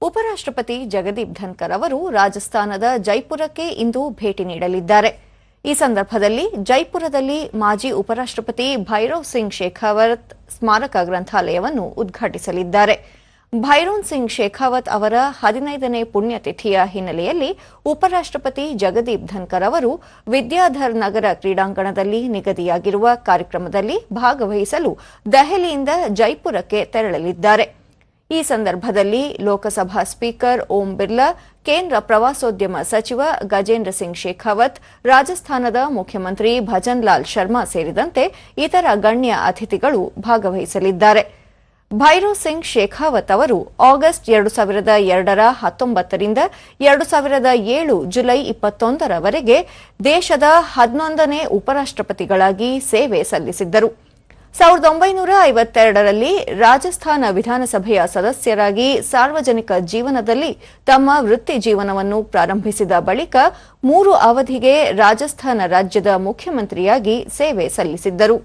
ಉಪರಾಷ್ಟ್ರಪತಿ ಜಗದೀಪ್ ಧನ್ಕರ್ ಅವರು ರಾಜಸ್ಥಾನದ ಜೈಪುರಕ್ಕೆ ಇಂದು ಭೇಟಿ ನೀಡಲಿದ್ದಾರೆ. ಈ ಸಂದರ್ಭದಲ್ಲಿ ಜೈಪುರದಲ್ಲಿ ಮಾಜಿ ಉಪರಾಷ್ಟ್ರಪತಿ ಭೈರೋನ್ ಸಿಂಗ್ ಶೇಖಾವತ್ ಸ್ಮಾರಕ ಗ್ರಂಥಾಲಯವನ್ನು ಉದ್ಘಾಟಿಸಲಿದ್ದಾರೆ. ಭೈರೋನ್ ಸಿಂಗ್ ಶೇಖಾವತ್ ಅವರ 15ನೇ ಪುಣ್ಯತಿಥಿಯ ಹಿನ್ನೆಲೆಯಲ್ಲಿ ಉಪರಾಷ್ಟ್ರಪತಿ ಜಗದೀಪ್ ಧನ್ಕರ್ ಅವರು ವಿದ್ಯಾಧರ್ ನಗರ ಕ್ರೀಡಾಂಗಣದಲ್ಲಿ ನಿಗದಿಯಾಗಿರುವ ಕಾರ್ಯಕ್ರಮದಲ್ಲಿ ಭಾಗವಹಿಸಲು ದೆಹಲಿಯಿಂದ ಜೈಪುರಕ್ಕೆ ತೆರಳಲಿದ್ದಾರೆ. ಈ ಸಂದರ್ಭದಲ್ಲಿ ಲೋಕಸಭಾ ಸ್ಪೀಕರ್ ಓಂ ಬಿರ್ಲಾ, ಕೇಂದ್ರ ಪ್ರವಾಸೋದ್ಯಮ ಸಚಿವ ಗಜೇಂದ್ರ ಸಿಂಗ್ ಶೇಖಾವತ್, ರಾಜಸ್ಥಾನದ ಮುಖ್ಯಮಂತ್ರಿ ಭಜನ್ ಲಾಲ್ ಶರ್ಮಾ ಸೇರಿದಂತೆ ಇತರ ಗಣ್ಯ ಅತಿಥಿಗಳು ಭಾಗವಹಿಸಲಿದ್ದಾರೆ. ಭೈರೋನ್ ಸಿಂಗ್ ಶೇಖಾವತ್ ಅವರು ಆಗಸ್ಟ್ 2002ರ 19ರಿಂದ 2007 ಜುಲೈ 21ರವರೆಗೆ ದೇಶದ 11ನೇ ಉಪರಾಷ್ಟ್ರಪತಿಗಳಾಗಿ ಸೇವೆ ಸಲ್ಲಿಸಿದ್ದರು. 1952ರಲ್ಲಿ ರಾಜಸ್ಥಾನ ವಿಧಾನಸಭೆಯ ಸದಸ್ಯರಾಗಿ ಸಾರ್ವಜನಿಕ ಜೀವನದಲ್ಲಿ ತಮ್ಮ ವೃತ್ತಿ ಜೀವನವನ್ನು ಪ್ರಾರಂಭಿಸಿದ ಬಳಿಕ 3 ಅವಧಿಗೆ ರಾಜಸ್ಥಾನ ರಾಜ್ಯದ ಮುಖ್ಯಮಂತ್ರಿಯಾಗಿ ಸೇವೆ ಸಲ್ಲಿಸಿದ್ದರು.